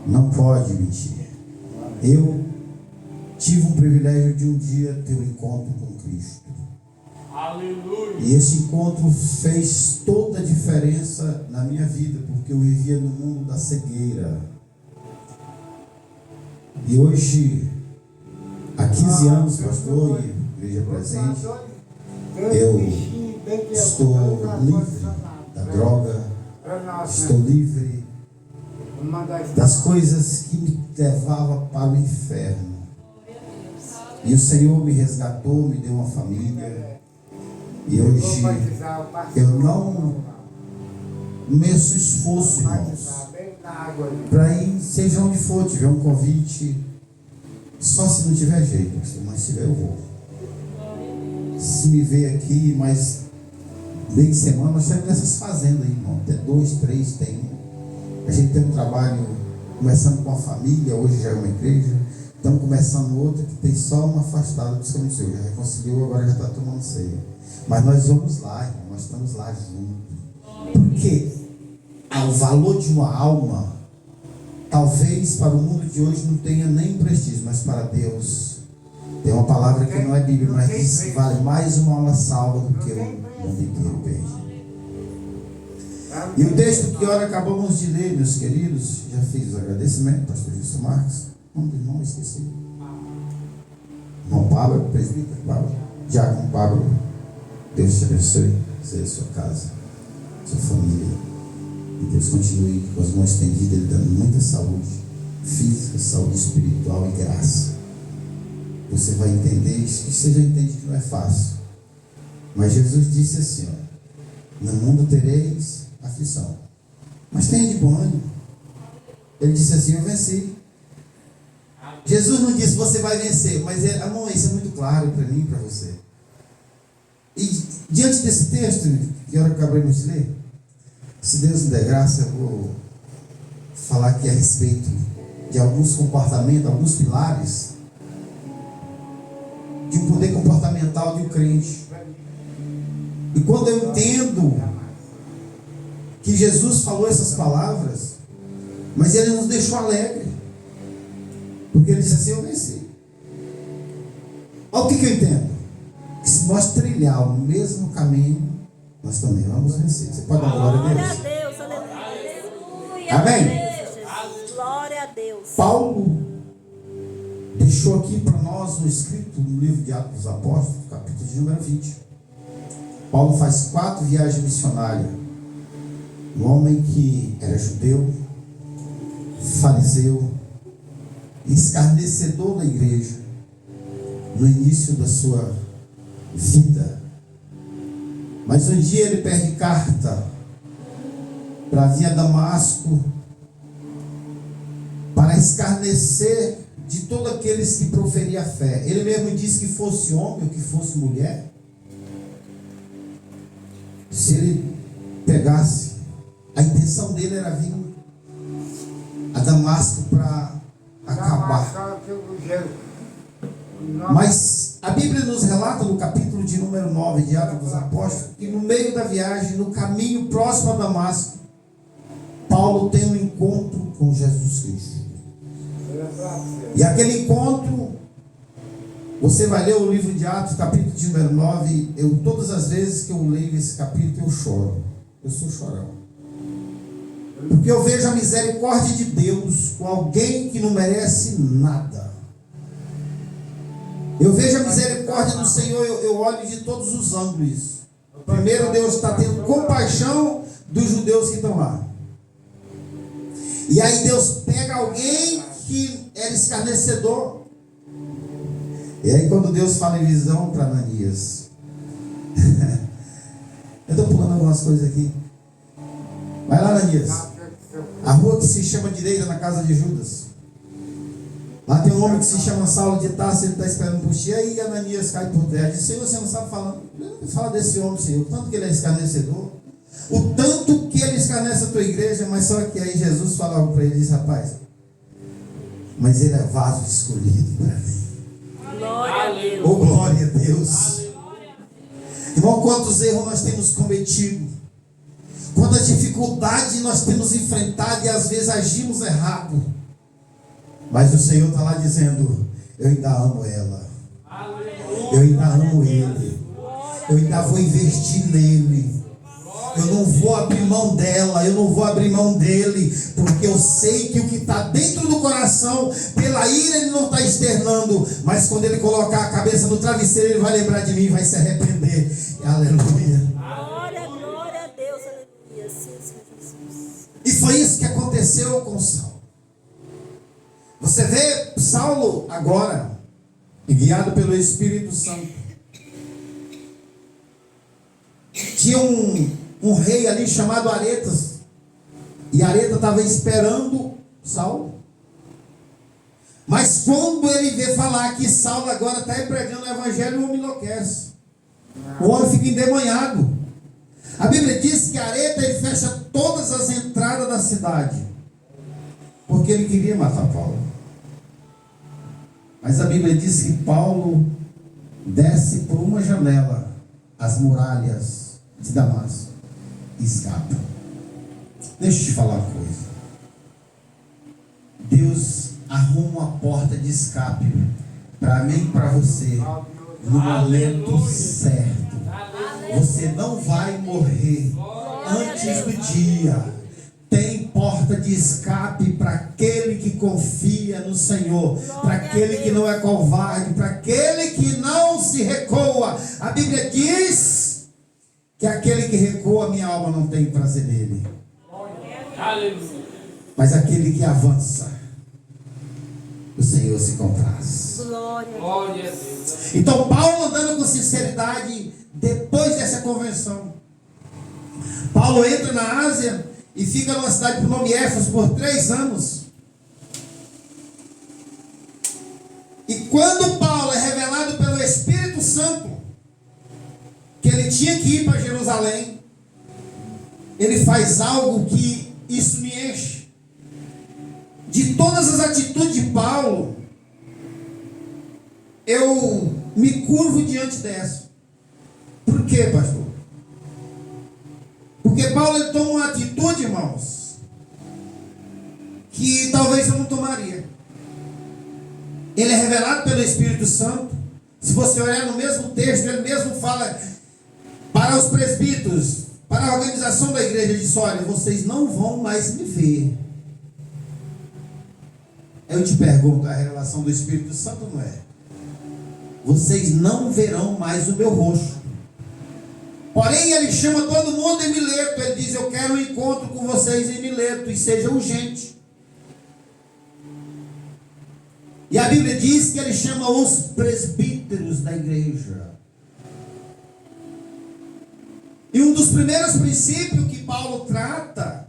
Não pode mentir. Eu tive um privilégio de um dia ter um encontro com Cristo. Aleluia. E esse encontro fez toda a diferença na minha vida, porque eu vivia no mundo da cegueira. E hoje, há 15 anos, pastor, e igreja presente, eu estou livre da droga, estou livre das coisas que me levavam para o inferno. E o Senhor me resgatou, me deu uma família. E hoje eu não meço esforço, irmãos, para ir, seja onde for, tiver um convite, só se não tiver jeito, mas se tiver eu vou. Se me ver aqui, mas meio de semana, nós temos essas fazendas aí, irmão, até 2, 3 tem. A gente tem um trabalho, começando com a família, hoje já é uma igreja, estamos começando outra que tem só uma afastada do Senhor, já reconciliou, agora já está tomando ceia. Mas nós vamos lá, irmão, nós estamos lá juntos. Porque o valor de uma alma, talvez para o mundo de hoje não tenha nem prestígio, mas para Deus, tem uma palavra que não é bíblica, mas diz que vale mais uma alma salva do que o mundo inteiro perde. E o texto que ora acabamos de ler, meus queridos, já fiz os agradecimentos, pastor Gilson Marques, nome do irmão, esqueci. Irmão Pablo, presbítero Pablo, Diácono Pablo, Deus te abençoe, seja a sua casa, sua família, e Deus continue com as mãos estendidas, Ele dando muita saúde física, saúde espiritual e graça. Você vai entender, isso que você já entende que não é fácil, mas Jesus disse assim, ó, no mundo tereis aflição, mas tenha de bom ânimo. Ele disse assim, eu venci. Jesus não disse você vai vencer, mas amor, isso é muito claro para mim e para você. E diante desse texto, que hora que acabamos de ler, se Deus me der graça, eu vou falar aqui a respeito de alguns comportamentos, alguns pilares de um poder comportamental de um crente. E quando eu entendo que Jesus falou essas palavras, mas Ele nos deixou alegre, porque Ele disse assim, eu venci. Olha o que eu entendo, que se nós trilhar o mesmo caminho, nós também vamos vencer. Você pode dar glória a Deus? Aleluia. Amém? Glória a Deus. Paulo deixou aqui para nós um escrito no livro de Atos dos Apóstolos, capítulo de número 20. Paulo faz 4 viagens missionárias. Um homem que era judeu, fariseu, escarnecedor da igreja, no início da sua vida. Mas um dia ele perde carta para vir a Damasco para escarnecer de todos aqueles que proferiam a fé. Ele mesmo disse que fosse homem ou que fosse mulher, se ele pegasse, a intenção dele era vir a Damasco para acabar. Mas a Bíblia nos relata no capítulo de número 9 de Atos dos Apóstolos que no meio da viagem, no caminho próximo a Damasco, Paulo tem um encontro com Jesus Cristo. E aquele encontro, você vai ler o livro de Atos, capítulo de número 9. Todas as vezes que eu leio esse capítulo, eu choro. Eu sou chorão. Porque eu vejo a misericórdia de Deus com alguém que não merece nada. Eu vejo a misericórdia do Senhor, eu olho de todos os ângulos. Primeiro, Deus está tendo compaixão dos judeus que estão lá. E aí Deus pega alguém que era escarnecedor. E aí quando Deus fala em visão para Ananias, eu estou pulando algumas coisas aqui. Vai lá, Ananias. A rua que se chama direita na casa de Judas. Lá tem um homem que se chama Saulo de Tarso, ele está esperando por ti. Aí Ananias cai por terra. Diz, Senhor, você não sabe falar. Fala desse homem, Senhor. O tanto que ele é escarnecedor. O tanto que ele escarnece a tua igreja. Mas só que aí Jesus fala algo para ele. Diz, rapaz, mas ele é vaso escolhido para mim. Glória a Deus. Oh, glória a Deus. Irmão, quantos erros nós temos cometido? Quando a dificuldade nós temos enfrentado e às vezes agimos errado. Mas o Senhor está lá dizendo: eu ainda amo ela. Eu ainda amo ele. Eu ainda vou investir nele. Eu não vou abrir mão dela. Eu não vou abrir mão dele. Porque eu sei que o que está dentro do coração, pela ira ele não está externando. Mas quando ele colocar a cabeça no travesseiro, ele vai lembrar de mim e vai se arrepender. Aleluia. Glória, glória a Deus. Aleluia. Sim, Senhor Jesus. E foi isso que aconteceu com Saulo. Você vê Saulo agora, guiado pelo Espírito Santo. Tinha um rei ali chamado Aretas. E Aretas estava esperando Saulo. Mas quando ele vê falar que Saulo agora está pregando o evangelho, o homem enlouquece. O homem fica endemoniado. A Bíblia diz que Aretas ele fecha todas as entradas da cidade. Porque ele queria matar Paulo. Mas a Bíblia diz que Paulo desce por uma janela as muralhas de Damasco e escapa. Deixa eu te falar uma coisa. Deus arruma uma porta de escape para mim e para você no momento certo. Você não vai morrer antes do dia. Tem porta de escape para aquele que confia no Senhor, para aquele que não é covarde, para aquele que não se recua. A Bíblia diz que aquele que recua, minha alma não tem prazer nele. Mas aquele que avança, o Senhor se compraz. Glória a Deus. Então Paulo, andando com sinceridade, depois dessa convenção, Paulo entra na Ásia e fica numa cidade por nome Éfeso por 3 anos. E quando Paulo é revelado pelo Espírito Santo que ele tinha que ir para Jerusalém, ele faz algo que isso me enche. De todas as atitudes de Paulo, eu me curvo diante dessa. Por quê, pastor? Porque Paulo ele toma uma atitude, irmãos, que talvez eu não tomaria. Ele é revelado pelo Espírito Santo. Se você olhar no mesmo texto, ele mesmo fala para os presbíteros, para a organização da igreja, ele diz: olha, vocês não vão mais me ver. Eu te pergunto, a revelação do Espírito Santo não é? Vocês não verão mais o meu rosto. Porém, ele chama todo mundo em Mileto. Ele diz: eu quero um encontro com vocês em Mileto, e seja urgente. E a Bíblia diz que ele chama os presbíteros da igreja. E um dos primeiros princípios que Paulo trata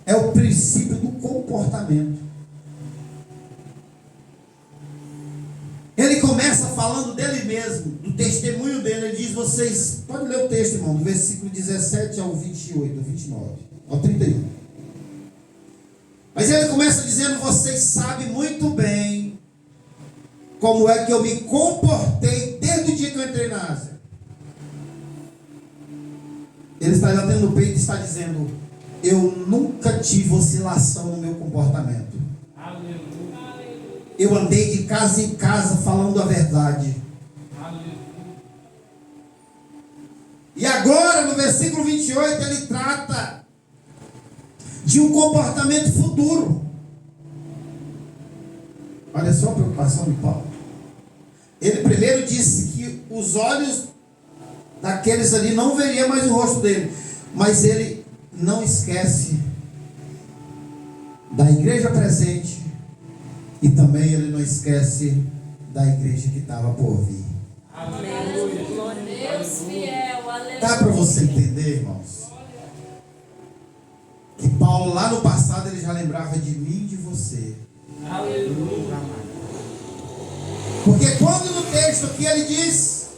é o princípio do comportamento. Ele começa falando dele mesmo, do testemunho dele. Ele diz: vocês, pode ler o texto, irmão, do versículo 17 ao 28, ao 29, ao 31. Mas ele começa dizendo: vocês sabem muito bem como é que eu me comportei desde o dia que eu entrei na Ásia. Ele está batendo no peito e está dizendo: eu nunca tive oscilação no meu comportamento. Eu andei de casa em casa falando a verdade. E agora, no versículo 28, ele trata de um comportamento futuro. Olha só a preocupação de Paulo. Ele primeiro disse que os olhos daqueles ali não veriam mais o rosto dele. Mas ele não esquece da igreja presente. E também ele não esquece da igreja que estava por vir. Amém. Glória a Deus fiel. Aleluia. Dá para você entender, irmãos? Que Paulo lá no passado ele já lembrava de mim e de você. Aleluia. Porque quando no texto aqui ele diz: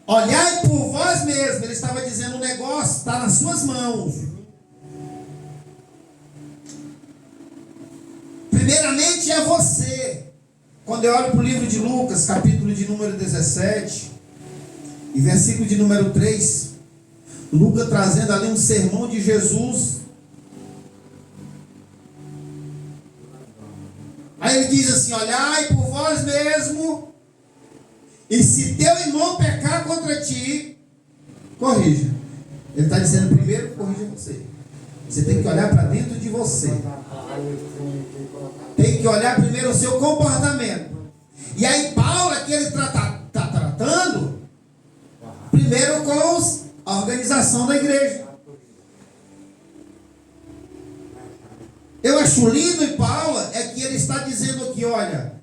olhai por vós mesmos, ele estava dizendo: o negócio está nas suas mãos. Primeiramente é você. Quando eu olho para o livro de Lucas, capítulo de número 17, e versículo de número 3, Lucas trazendo ali um sermão de Jesus. Aí ele diz assim: olhai por vós mesmo, e se teu irmão pecar contra ti, corrija. Ele está dizendo primeiro, corrija você. Você tem que olhar para dentro de você. Tem que olhar primeiro o seu comportamento. E aí Paulo aqui ele está tratando primeiro com a organização da igreja. Eu acho lindo em Paulo é que ele está dizendo aqui, olha,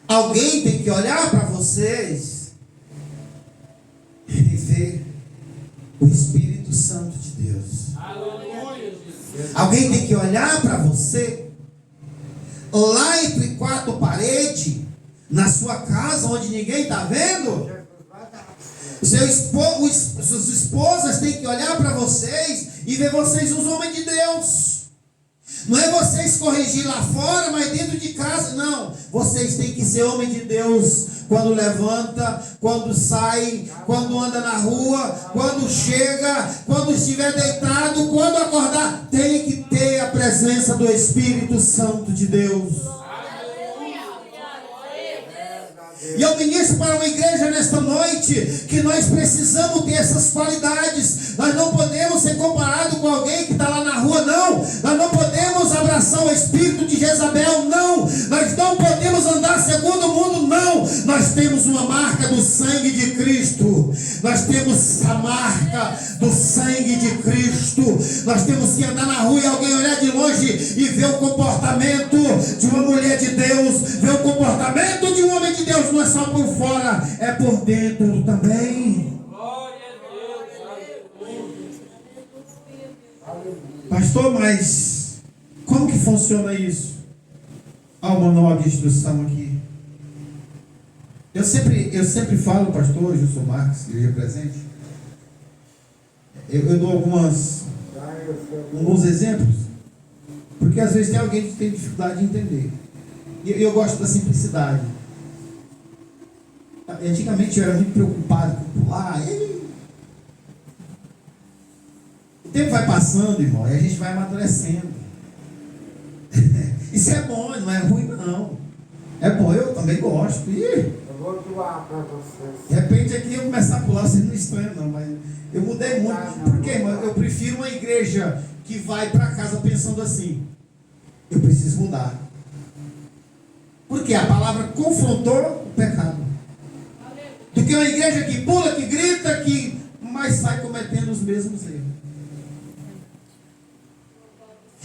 alguém tem que olhar para vocês e ver o Espírito Santo de Deus. Aleluia. Alguém tem que olhar para você lá entre quatro paredes, na sua casa onde ninguém está vendo. Suas esposas têm que olhar para vocês e ver vocês os homens de Deus. Não é vocês corrigir lá fora, mas dentro de casa, não. Vocês têm que ser homem de Deus quando levanta, quando sai, quando anda na rua, quando chega, quando estiver deitado, quando acordar. Tem que ter a presença do Espírito Santo de Deus. E eu ministro para uma igreja nesta noite que nós precisamos ter essas qualidades. Nós não podemos ser comparados com alguém que está lá na rua, não. Nós não podemos abraçar o espírito de Jezabel, não. Nós não podemos andar segundo o mundo, não. Nós temos uma marca do sangue de Cristo. Nós temos a marca do sangue de Cristo. Nós temos que andar na rua e alguém olhar de longe e ver o comportamento de uma mulher de Deus, ver o comportamento de um homem de Deus. Não é só por fora, é por dentro também. Glória a Deus. Pastor, mas como que funciona isso? Olha o manual de instrução aqui. Eu sempre falo, pastor Gilson Marques, igreja presente. Eu dou alguns exemplos, porque às vezes tem alguém que tem dificuldade de entender. E eu gosto da simplicidade. Antigamente eu era muito preocupado com pular. O tempo vai passando, irmão, e a gente vai amadurecendo. Isso é bom, não é ruim não. É bom, eu também gosto. Eu vou doar para vocês. De repente aqui eu começar a pular, vocês não estranham não, mas eu mudei muito. Por quê, irmão? Eu prefiro uma igreja que vai para casa pensando assim: eu preciso mudar. Porque a palavra confrontou o pecado. Do que uma igreja que pula, que grita, mas sai cometendo os mesmos erros.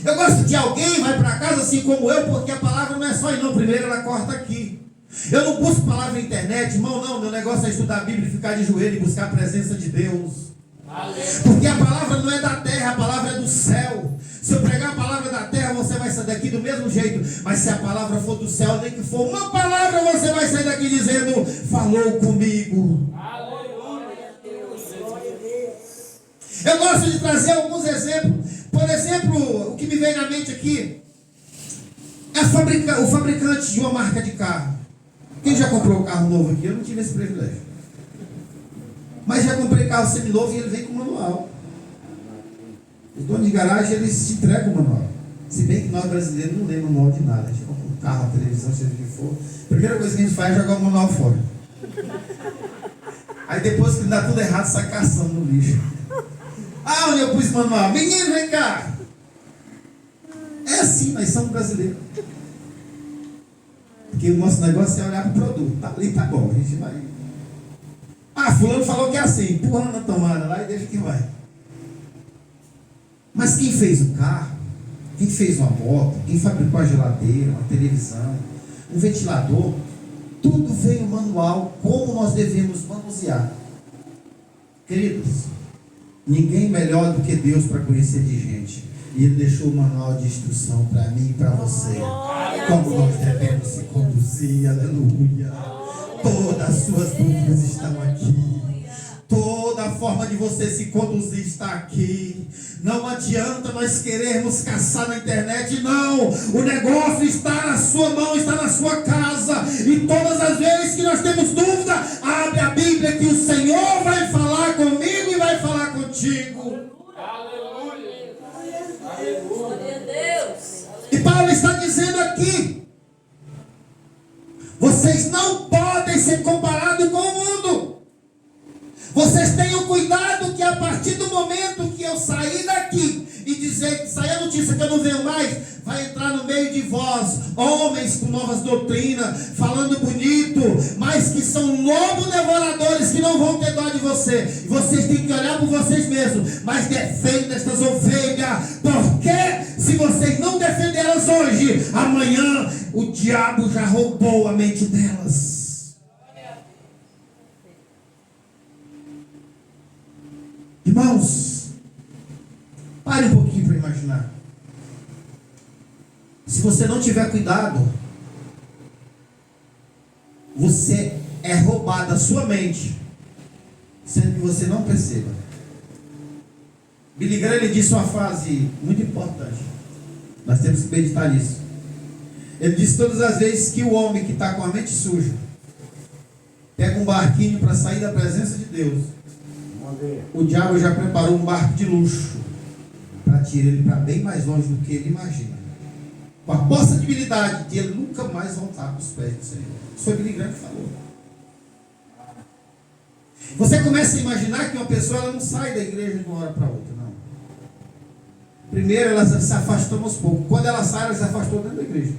Eu gosto de alguém que vai para casa assim como eu, porque a palavra não é só ir, não. Primeiro ela corta aqui. Eu não busco palavra na internet, irmão, não. Meu negócio é estudar a Bíblia e ficar de joelho e buscar a presença de Deus. Porque a palavra não é da terra, a palavra é do céu. Se eu pregar a palavra da terra, você vai sair daqui do mesmo jeito. Mas se a palavra for do céu, nem que for uma palavra, você vai sair daqui dizendo: falou comigo. Eu gosto de trazer alguns exemplos. Por exemplo, o que me vem na mente aqui é o fabricante de uma marca de carro. Quem já comprou um carro novo aqui? Eu não tive esse privilégio. Mas já comprei carro seminovo e ele vem com manual. Os donos de garagem, eles te entregam o manual. Se bem que nós brasileiros não lemos manual de nada. A gente compra um carro, uma televisão, seja o que for. A primeira coisa que a gente faz é jogar o manual fora. Aí depois que dá tudo errado, sai caçando no lixo. Ah, onde eu pus o manual? Menino, vem cá. É assim, nós somos brasileiros. Porque o nosso negócio é olhar para o produto. Tá ali, tá bom, a gente vai. Ah, fulano falou que é assim, empurra na tomada lá e deixa que vai. Mas quem fez o carro, quem fez uma moto, quem fabricou a geladeira, uma televisão, um ventilador, tudo veio manual, como nós devemos manusear. Queridos, ninguém melhor do que Deus para conhecer de gente. E Ele deixou o manual de instrução para mim e para você. Como nós devemos se conduzir, aleluia. Todas as suas dúvidas estão aqui. Toda a forma de você se conduzir está aqui. Não adianta nós querermos caçar na internet, não. O negócio está na sua mão, está na sua casa. E todas as vezes que nós temos dúvida, abre a Bíblia que o Senhor vai falar comigo e vai falar contigo. contigo. Aleluia. Glória a Deus. E Paulo está dizendo aqui: vocês não podem ser comparados com o mundo. Vocês tenham cuidado que a partir do momento que eu sair daqui e dizer que sair a notícia que eu não venho mais, vai entrar no meio de vós homens com novas doutrinas, falando bonito, mas que são lobos devoradores que não vão ter dó de você. E vocês têm que olhar por vocês mesmos, mas defendam estas ovelhas, porque se vocês não defenderem elas hoje, amanhã o diabo já roubou a mente delas. Irmãos, pare um pouquinho para imaginar. Se você não tiver cuidado, você é roubado a sua mente, sendo que você não perceba. Billy Graham, ele disse uma frase muito importante. Nós temos que meditar nisso. Ele disse: todas as vezes que o homem que está com a mente suja pega um barquinho para sair da presença de Deus, o diabo já preparou um barco de luxo para tirar ele para bem mais longe do que ele imagina, com a possibilidade de ele nunca mais voltar para os pés do Senhor. Isso foi Billy Graham que falou. Você começa a imaginar que uma pessoa ela não sai da igreja de uma hora para outra, não. Primeiro ela se afastou aos poucos. Quando ela sai, ela se afastou dentro da igreja.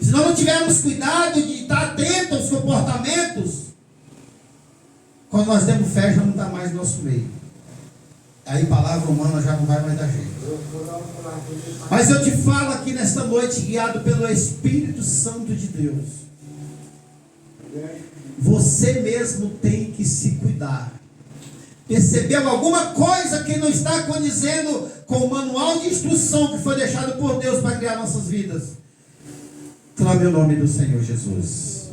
Se nós não tivermos cuidado de estar atento aos comportamentos, quando nós demos fé, já não está mais no nosso meio. Aí palavra humana já não vai mais dar jeito. Mas eu te falo aqui nesta noite, guiado pelo Espírito Santo de Deus, você mesmo tem que se cuidar. Percebeu alguma coisa que não está condizendo com o manual de instrução que foi deixado por Deus para criar nossas vidas? Clame o nome do Senhor Jesus.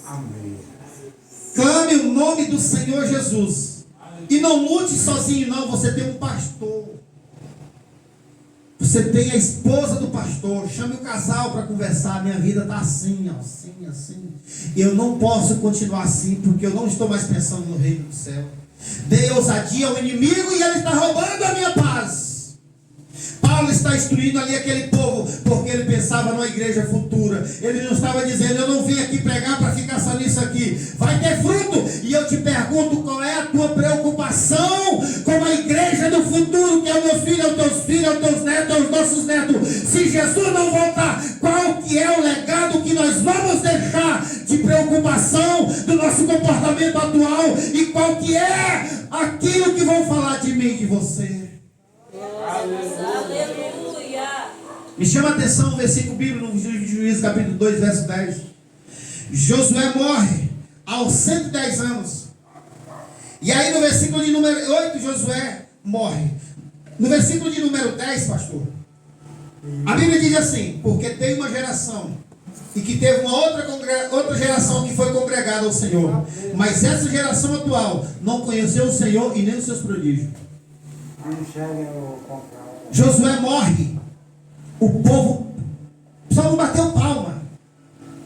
Amém. Clame o nome do Senhor Jesus. E não lute sozinho, não. Você tem um pastor. Você tem a esposa do pastor. Chame o casal para conversar. Minha vida está assim, assim, assim. E eu não posso continuar assim, porque eu não estou mais pensando no reino do céu. Dei ousadia ao inimigo e ele está roubando a minha paz. Paulo está instruindo ali aquele povo, porque ele pensava numa igreja futura. Ele não estava dizendo: eu não vim aqui pregar para ficar só nisso aqui. Vai ter fruto. E eu te pergunto: qual é a tua preocupação com a igreja do futuro, que é o meu filho, é os teus filhos, é os teus netos, é os nossos netos? Se Jesus não voltar, qual que é o legado que nós vamos deixar de preocupação do nosso comportamento atual? E qual que é aquilo que vão falar de mim e de você? Aleluia. Me chama a atenção o versículo bíblico no Juízes capítulo 2, verso 10. Josué morre aos 110 anos. E aí no versículo de número 8, Josué morre. No versículo de número 10, pastor, a Bíblia diz assim: porque tem uma geração e que teve uma outra geração que foi congregada ao Senhor, mas essa geração atual não conheceu o Senhor e nem os seus prodígios. Josué morre, o povo só não bateu palma,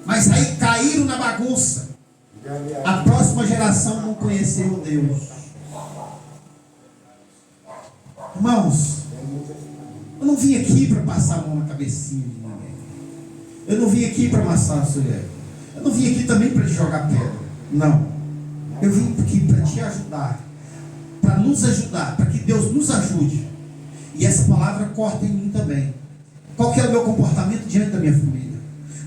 mas aí caíram na bagunça. A próxima geração não conheceu Deus. Irmãos, eu não vim aqui para passar a mão na cabecinha de ninguém. Eu não vim aqui para amassar a sua ego. Eu não vim aqui também para te jogar pedra. Não. Eu vim aqui para te ajudar, para nos ajudar, para que Deus nos ajude. E essa palavra corta em mim também. Qual que é o meu comportamento diante da minha família?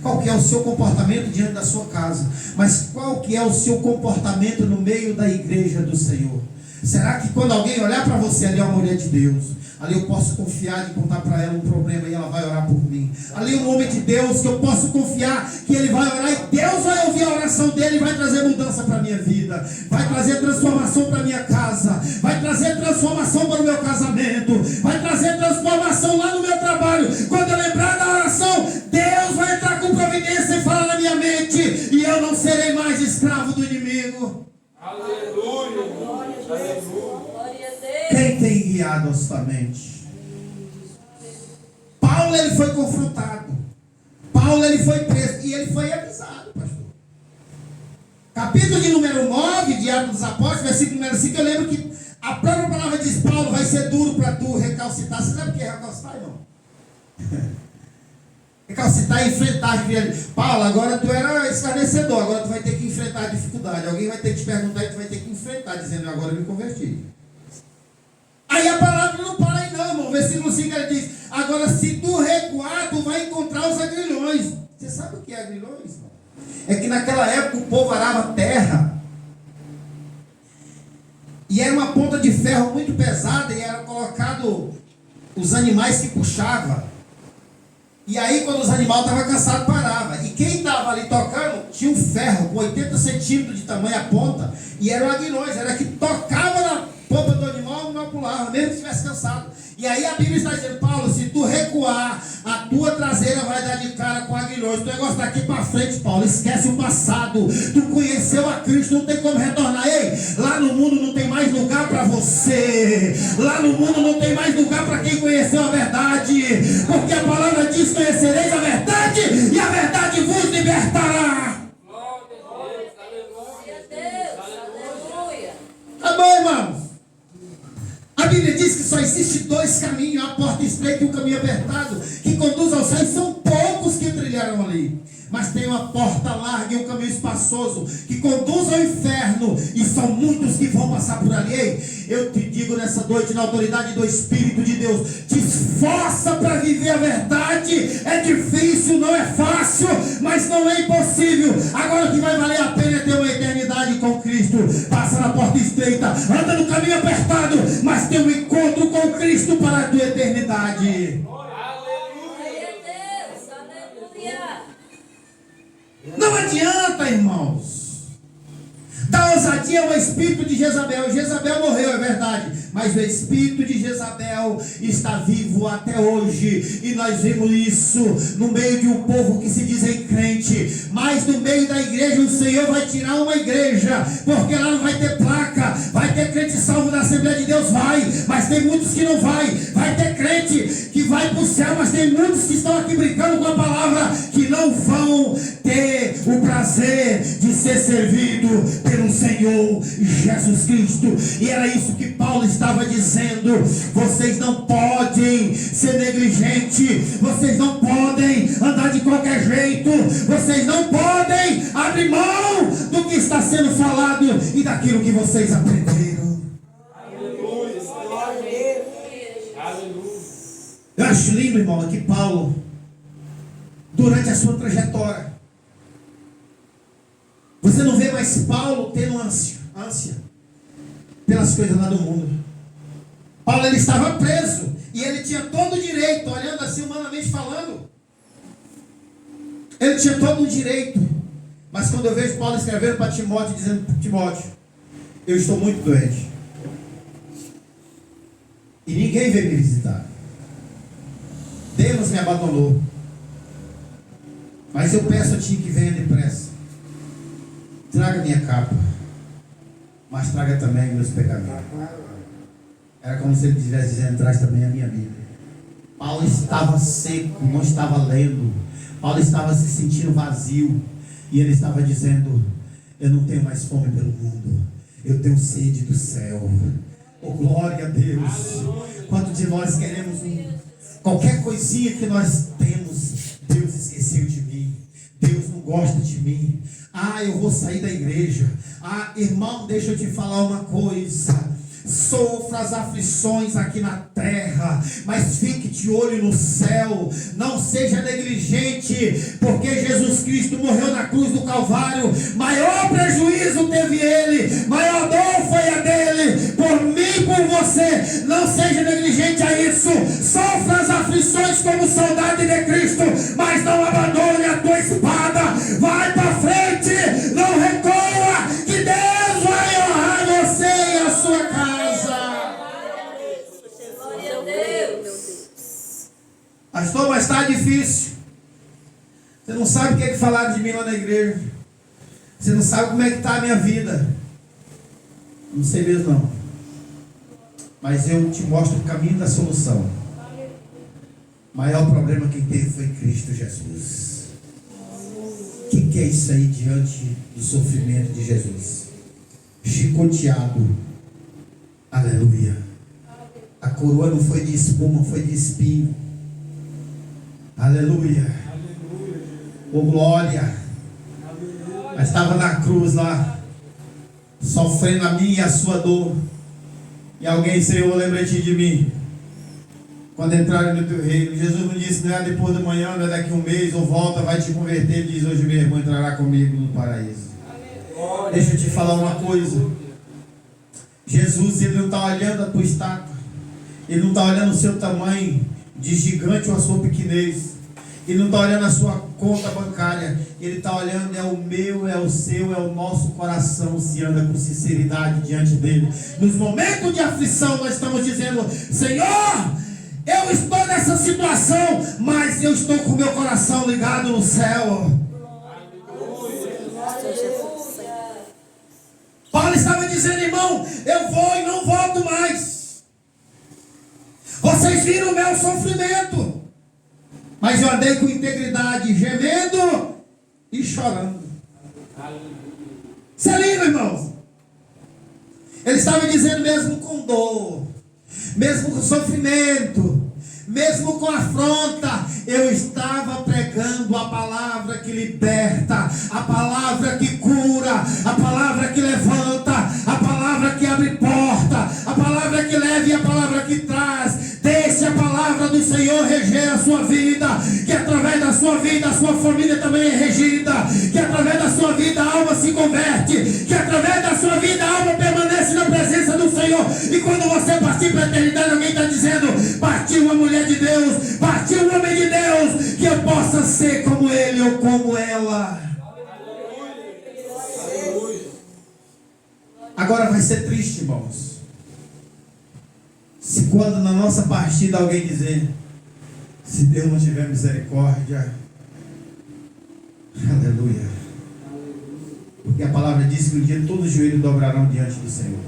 Qual que é o seu comportamento diante da sua casa? Mas qual que é o seu comportamento no meio da igreja do Senhor? Será que quando alguém olhar para você, ali é uma mulher de Deus, ali eu posso confiar de contar para ela um problema e ela vai orar por mim? Ali é um homem de Deus que eu posso confiar que ele vai orar e Deus vai ouvir a oração dele e vai trazer mudança para a minha vida, vai trazer transformação para a minha casa, vai trazer transformação para o meu casamento, vai trazer transformação lá no meu trabalho. Quando eu lembrar da oração, Deus vai entrar com providência e falar na minha mente, e eu não serei mais escravo do inimigo. Aleluia. Aleluia. Glória a Deus. Quem tem guiado a sua mente? Paulo, ele foi confrontado. Paulo, ele foi preso e ele foi avisado, pastor. Capítulo de número 9 de Atos dos Apóstolos, versículo número 5, eu lembro que A própria palavra diz, Paulo, vai ser duro para tu recalcitar. Você sabe o que é recalcitar, irmão? Recalcitar é enfrentar. Paulo, agora tu era esclarecedor, agora tu vai ter que enfrentar a dificuldade. Alguém vai ter que te perguntar e tu vai ter que enfrentar, dizendo, agora eu me converti. Aí a palavra não para aí não, irmão. Versículo 5 ele diz, agora se tu recuar, tu vai encontrar os agrilhões. Você sabe o que é agrilhões, irmão? É que naquela época o povo arava terra. E era uma ponta de ferro muito pesada e era colocado os animais que puxavam. E aí quando os animais estavam cansados, parava. E quem estava ali tocando tinha um ferro com 80 centímetros de tamanho a ponta. E eram aguilhões, era que tocava na ponta do animal e não pulava, mesmo que estivesse cansado. E aí a Bíblia está dizendo, Paulo, se tu recuar, a tua traseira vai dar de cara com aguilhões. Tu negócio daqui para frente, Paulo, esquece o passado. Tu conheceu a Cristo, não tem como retornar. Ei, lá no mundo não tem mais lugar para você. Lá no mundo não tem mais lugar para quem conheceu a verdade. Porque a palavra diz, conhecereis a verdade e a verdade vos libertará. Glória a Deus. Aleluia. Tá bom, irmãos? A Bíblia diz que só existe dois caminhos, a porta estreita e o caminho apertado, que conduz ao céu. São poucos que trilharam ali. Mas tem uma porta larga e um caminho espaçoso que conduz ao inferno, e são muitos que vão passar por ali. Ei, eu te digo nessa noite, na autoridade do Espírito de Deus, te esforça para viver a verdade. É difícil, não é fácil, mas não é impossível. Agora o que vai valer a pena é ter uma eternidade com Cristo. Passa na porta estreita, anda no caminho apertado, mas tem um encontro com Cristo para a tua eternidade. Não adianta, irmãos, dar ousadia ao espírito de Jezabel. Jezabel morreu, é verdade, mas o espírito de Jezabel está vivo até hoje. E nós vemos isso no meio de um povo que se dizem crente. Mas no meio da igreja o Senhor vai tirar uma igreja, porque lá não vai ter placa. Vai ter crente salvo da Assembleia de Deus? Vai, mas tem muitos que não vai. Vai ter crente que vai para o céu, mas tem muitos que estão aqui brincando com a palavra, que não vão ter o prazer de ser servido pelo Senhor Jesus Cristo. E era isso que Paulo estava dizendo. Vocês não podem ser negligentes, vocês não podem andar de qualquer jeito, vocês não podem abrir mão do que está sendo falado e daquilo que vocês aprenderam. Aleluia. Aleluia. Eu acho lindo, irmão, que Paulo, durante a sua trajetória, você não vê mais Paulo tendo ânsia pelas coisas lá do mundo. Paulo, ele estava preso e ele tinha todo o direito, olhando assim humanamente falando, ele tinha todo o direito. Mas quando eu vejo Paulo escrevendo para Timóteo, dizendo, Timóteo, eu estou muito doente e ninguém veio me visitar, Deus me abandonou, mas eu peço a ti que venha depressa. Traga minha capa, mas traga também meus pecamentos. Era como se ele estivesse dizendo, traz também a minha Bíblia. Paulo estava seco, não estava lendo. Paulo estava se sentindo vazio. E ele estava dizendo, eu não tenho mais fome pelo mundo, eu tenho sede do céu. Oh, glória a Deus. Quantos de nós queremos qualquer coisinha que nós temos, Deus esqueceu de mim, Deus não gosta de mim. Ah, eu vou sair da igreja. Ah, irmão, deixa eu te falar uma coisa. Sofra as aflições aqui na terra, mas fique de olho no céu. Não seja negligente, porque Jesus Cristo morreu na cruz do Calvário. Maior prejuízo teve ele, maior dor foi a dele, por mim e por você. Não seja negligente a isso. Sofra as aflições como soldado de Cristo, mas não abandone a tua espada. Vai para frente, não recua, que Deus vai honrar você e a sua casa. Pastor, mas está difícil. Você não sabe o que é que falaram de mim lá na igreja. Você não sabe como é que está a minha vida. Não sei mesmo não. Mas eu te mostro o caminho da solução. O maior problema que teve foi Cristo Jesus. O que é isso aí diante do sofrimento de Jesus? Chicoteado, Aleluia. A coroa não foi de espuma, foi de espinho. Aleluia. Oh, glória. Mas estava na cruz lá, sofrendo a minha e a sua dor. E alguém, Senhor, lembra-te de mim quando entrarem no teu reino. Jesus não disse, não é depois da manhã, não é daqui a um mês, ou volta, vai te converter. Ele diz, hoje meu irmão entrará comigo no paraíso. Deixa eu te falar uma coisa. Jesus, ele não está olhando a tua estátua, ele não está olhando o seu tamanho de gigante ou a sua pequenez, ele não está olhando a sua conta bancária, ele está olhando é o meu, é o seu, é o nosso coração, se anda com sinceridade diante dele. Nos momentos de aflição nós estamos dizendo, Senhor, eu estou nessa situação, mas eu estou com o meu coração ligado no céu. Paulo estava dizendo, irmão, eu vou e não volto mais. Vocês viram o meu sofrimento, mas eu andei com integridade, gemendo e chorando. Isso é lindo, irmãos. Ele estava dizendo, mesmo com dor, mesmo com sofrimento, mesmo com afronta, eu estava pregando a palavra que liberta, a palavra que cura, a palavra que levanta, a palavra que abre porta, a palavra que leva e a palavra que traz. Deixe a palavra do Senhor reger a sua vida, que através da sua vida a sua família também é regida, que através da sua vida a alma se converte, que através da sua vida a alma permanece na presença do Senhor. E quando você partir para a eternidade, alguém está dizendo, partiu uma mulher de Deus, partiu um homem de Deus, que eu possa ser como ele ou como ela. Agora vai ser triste, irmãos, se quando na nossa partida alguém dizer, se Deus não tiver misericórdia, aleluia, porque a palavra diz que um dia todos os joelhos dobrarão diante do Senhor,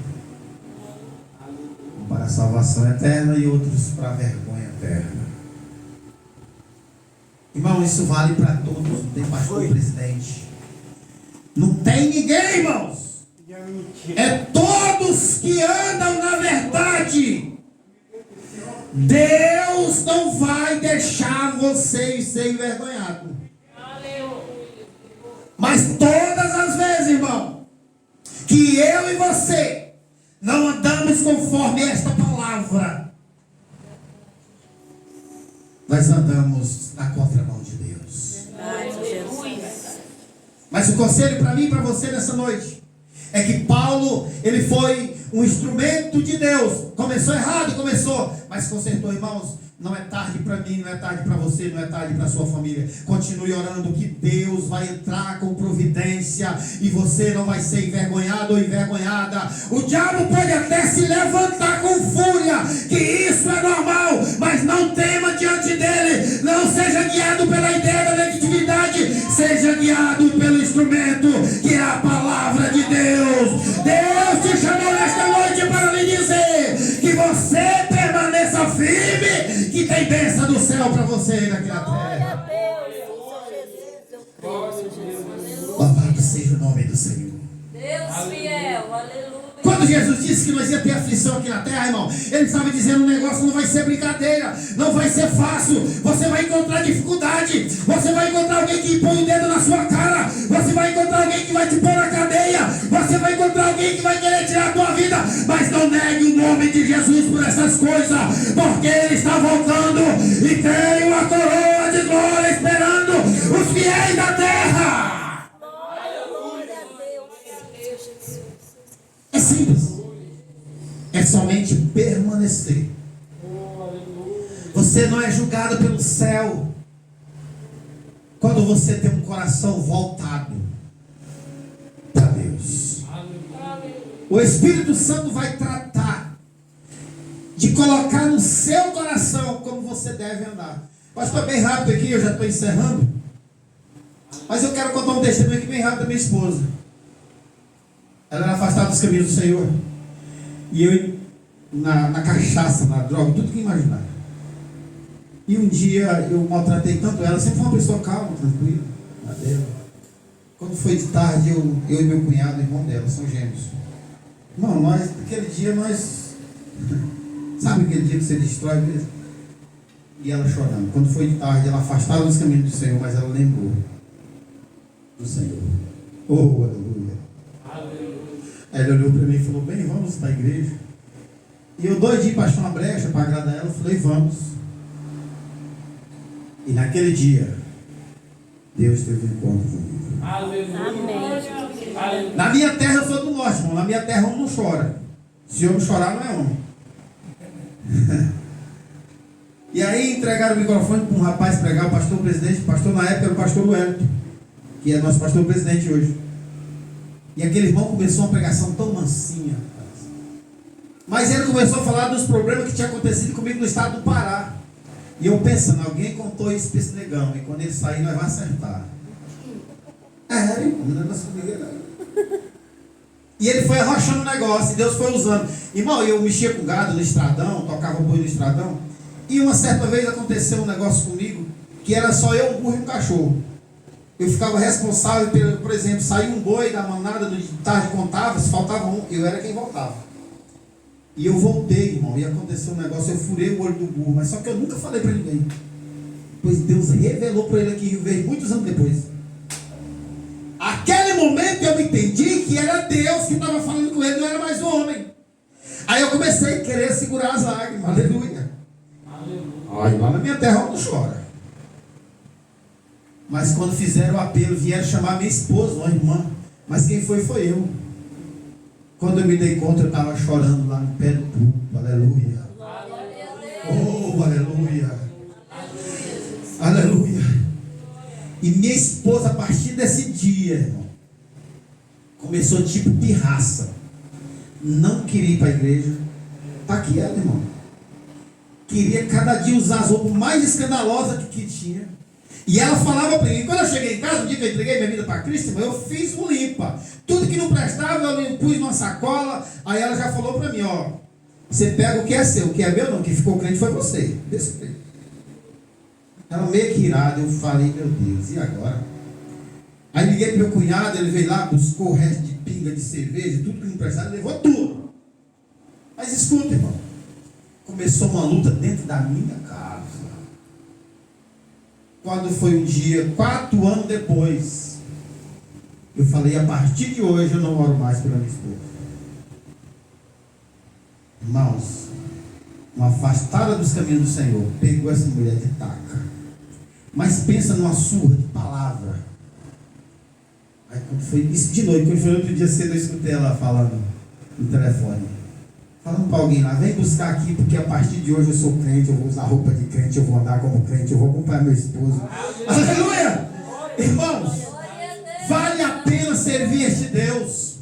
um para a salvação eterna e outros para a vergonha eterna. Irmão, isso vale para todos, não tem pastor presidente, não tem ninguém, irmãos, é todos que andam na verdade. Deus não vai deixar vocês ser envergonhados. Mas todas as vezes, irmão, que eu e você não andamos conforme esta palavra, nós andamos na contramão de Deus. Mas o conselho para mim e para você nessa noite é que Paulo, ele foi um instrumento de Deus. Começou errado, mas consertou, irmãos. Não é tarde para mim, não é tarde para você, não é tarde para a sua família. Continue orando que Deus vai entrar com providência e você não vai ser envergonhado ou envergonhada. O diabo pode até se levantar com fúria, que isso é normal, mas não tema diante dele. Não seja guiado pela ideia da negatividade, seja guiado pelo instrumento que é a palavra de Deus. Deus te chamou nesta noite para lhe dizer que você permaneça firme, que tem bênção do céu para você aí naquela terra. Louvado seja o nome do Senhor. Deus fiel, aleluia. Quando Jesus disse que nós ia ter aflição aqui na terra, irmão, ele estava dizendo, o negócio não vai ser brincadeira, não vai ser fácil, você vai encontrar dificuldade, você vai encontrar alguém que põe o dedo na sua cara, você vai encontrar alguém que vai te pôr na cadeia, você vai encontrar alguém que vai querer tirar a tua vida, mas não negue o nome de Jesus por essas coisas, porque ele está voltando e tem uma coroa de glória esperando os fiéis da terra. É simples. É somente permanecer. Você não é julgado pelo céu quando você tem um coração voltado para Deus. O Espírito Santo vai tratar de colocar no seu coração como você deve andar. Pastor, bem rápido aqui, eu já estou encerrando, mas eu quero contar um testemunho aqui bem rápido da minha esposa. Ela era afastada dos caminhos do Senhor. E eu na cachaça, na droga, tudo que imaginar. E um dia eu maltratei tanto ela, sempre foi uma pessoa calma, tranquila, na dela. Quando foi de tarde, eu e meu cunhado, irmão dela, são gêmeos. Irmão, naquele dia nós Sabe aquele dia que você destrói mesmo? E ela chorando. Quando foi de tarde, ela afastava dos caminhos do Senhor, mas ela lembrou do Senhor. Oh, aleluia. Aí ele olhou para mim e falou, bem, vamos para a igreja. E eu doidinho para achar uma brecha para agradar ela, eu falei, vamos. E naquele dia, Deus teve um encontro comigo. Amém. Na minha terra eu sou do norte, irmão. Na minha terra homem não chora. Se homem chorar, não é homem. E aí entregaram o microfone para um rapaz pregar, o pastor presidente. O pastor na época era o pastor Wellington, que é nosso pastor presidente hoje. E aquele irmão começou uma pregação tão mansinha, rapaz. Mas ele começou a falar dos problemas que tinha acontecido comigo no estado do Pará. E eu pensando, alguém contou isso para esse negão, e quando ele sair nós vamos acertar. Não é nossa comigo não. E ele foi arrochando o negócio, e Deus foi usando. Irmão, eu mexia com gado no estradão, tocava boi no estradão, e uma certa vez aconteceu um negócio comigo, que era só eu, um burro e um cachorro. Eu ficava responsável, por exemplo, saía um boi da manada, de tarde contava, se faltava um, eu era quem voltava. E eu voltei, irmão, e aconteceu um negócio, eu furei o olho do burro, mas só que eu nunca falei para ninguém. Pois Deus revelou para ele aqui em Rio Verde, muitos anos depois. Aquele momento eu me entendi que era Deus que estava falando com ele, não era mais o homem. Aí eu comecei a querer segurar as lágrimas, aleluia. Ai, lá na minha terra não chora. Mas quando fizeram o apelo, vieram chamar minha esposa, uma irmã. Mas quem foi eu. Quando eu me dei conta, eu estava chorando lá no pé do púlpito, aleluia. Oh, aleluia. Aleluia. E minha esposa, a partir desse dia, irmão, começou tipo pirraça. Não queria ir para a igreja. Está aqui ela, irmão. Queria cada dia usar as roupas mais escandalosas que tinha. E ela falava para mim, quando eu cheguei em casa, no dia que eu entreguei minha vida para Cristo, irmão, eu fiz um limpa. Tudo que não prestava, eu pus numa sacola. Aí ela já falou para mim, ó, você pega o que é seu, o que é meu não, o que ficou crente foi você. Desse jeito. Ela meio que irada, eu falei, meu Deus, e agora? Aí liguei para meu cunhado, ele veio lá, buscou o resto de pinga de cerveja, tudo que não prestava, levou tudo. Mas escuta, irmão, começou uma luta dentro da minha casa. Quando foi um dia, 4 anos depois, eu falei, a partir de hoje eu não oro mais pela minha esposa. Irmãos, uma afastada dos caminhos do Senhor, pegou essa mulher de taca. Mas pensa numa surra de palavra. Aí quando foi isso de noite, quando foi outro dia cedo, eu escutei ela falando no telefone. Falando para alguém lá, vem buscar aqui, porque a partir de hoje eu sou crente, eu vou usar roupa de crente, eu vou andar como crente, eu vou acompanhar meu esposo. Aleluia! Irmãos, vale a pena servir este Deus.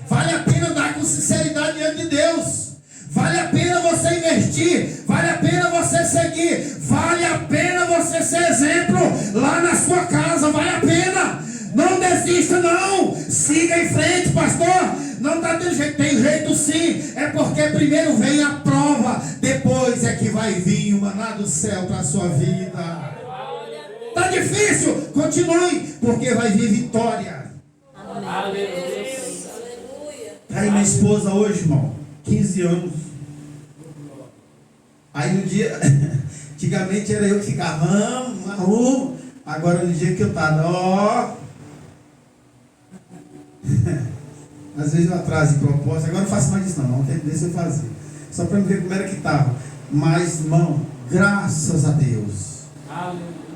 Vale a pena andar com sinceridade diante de Deus. Vale a pena você investir, vale a pena você seguir, vale a pena você ser exemplo lá na sua casa, vale a pena. Não desista não, siga em frente, pastor. Não está tendo jeito, tem jeito sim. É porque primeiro vem a prova, depois é que vai vir o maná do céu para a sua vida. Está difícil, continue, porque vai vir vitória. Aleluia. Aí minha esposa hoje, irmão, 15 anos. Aí no dia, antigamente era eu que ficava, arrumo. Agora no dia que eu estava, ó. Às vezes eu atraso de propósito, agora eu não faço mais isso não, ontem desse eu fazia. Só para me ver como era que estava. Mas, irmão, graças a Deus.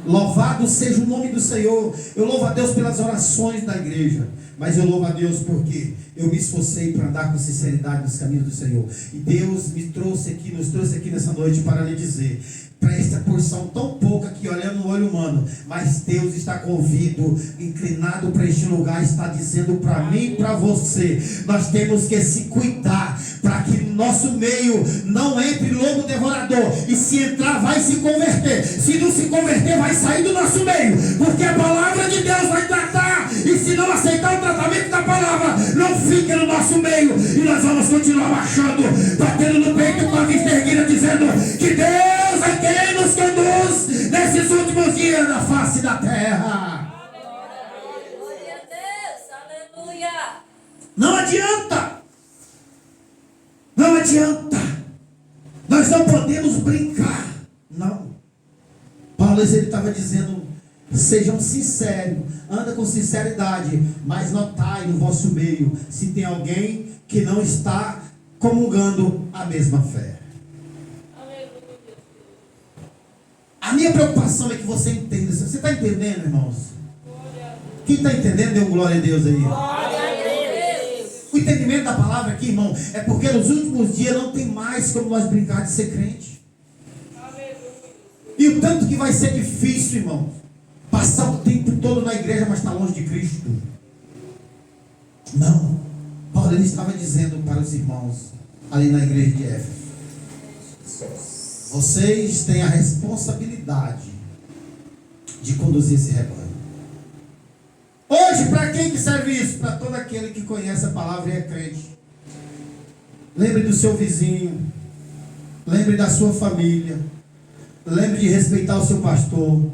Louvado seja o nome do Senhor. Eu louvo a Deus pelas orações da igreja. Mas eu louvo a Deus porque eu me esforcei para andar com sinceridade nos caminhos do Senhor. E Deus me trouxe aqui, nos trouxe aqui nessa noite para lhe dizer, para esta porção tão pouca que olhando no olho humano, mas Deus está convido, inclinado para este lugar, está dizendo para mim e para você, nós temos que se cuidar, para que no nosso meio não entre lobo devorador, e se entrar vai se converter, se não se converter vai sair do nosso meio, porque a palavra de Deus vai tratar, e se não aceitar o tratamento da palavra, não fica no nosso meio, e nós vamos continuar marchando, batendo no peito com a vista erguida, dizendo que Deus é quem nos conduz nesses últimos dias na face da terra. Glória a Deus, aleluia. Não adianta. Não adianta. Nós não podemos brincar. Não. Paulo ele estava dizendo: sejam sinceros, anda com sinceridade, mas notai no vosso meio se tem alguém que não está comungando a mesma fé. A minha preocupação é que você entenda. Você está entendendo, irmãos? Quem está entendendo, dê um glória a Deus aí. O entendimento da palavra aqui, irmão, é porque nos últimos dias não tem mais como nós brincar de ser crente. E o tanto que vai ser difícil, irmão, passar o tempo todo na igreja, mas estar longe de Cristo. Não. Paulo ele estava dizendo para os irmãos ali na igreja de Éfeso: vocês têm a responsabilidade de conduzir esse rebanho. Hoje, para quem que serve isso? Para todo aquele que conhece a palavra e é crente. Lembre do seu vizinho. Lembre da sua família. Lembre de respeitar o seu pastor.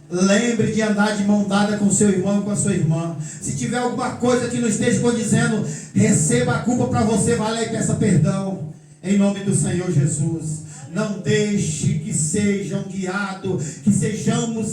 Lembre de andar de mão dada com o seu irmão e com a sua irmã. Se tiver alguma coisa que não esteja condizendo, receba a culpa para você, vai lá e peça perdão. Em nome do Senhor Jesus. Não deixe que sejamos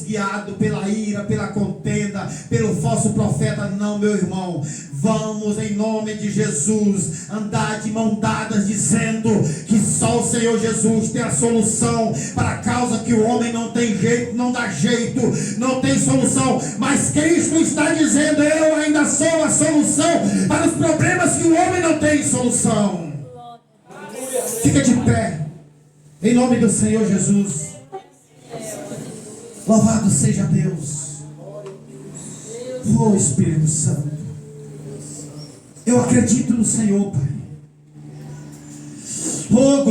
guiados pela ira, pela contenda, pelo falso profeta. Não, meu irmão. Vamos, em nome de Jesus, andar de mão dadas, dizendo que só o Senhor Jesus tem a solução para a causa que o homem não tem jeito, não dá jeito, não tem solução. Mas Cristo está dizendo: eu ainda sou a solução para os problemas que o homem não tem solução. Fica de pé. Em nome do Senhor Jesus. Louvado seja Deus. Oh Espírito Santo. Eu acredito no Senhor, Pai. Oh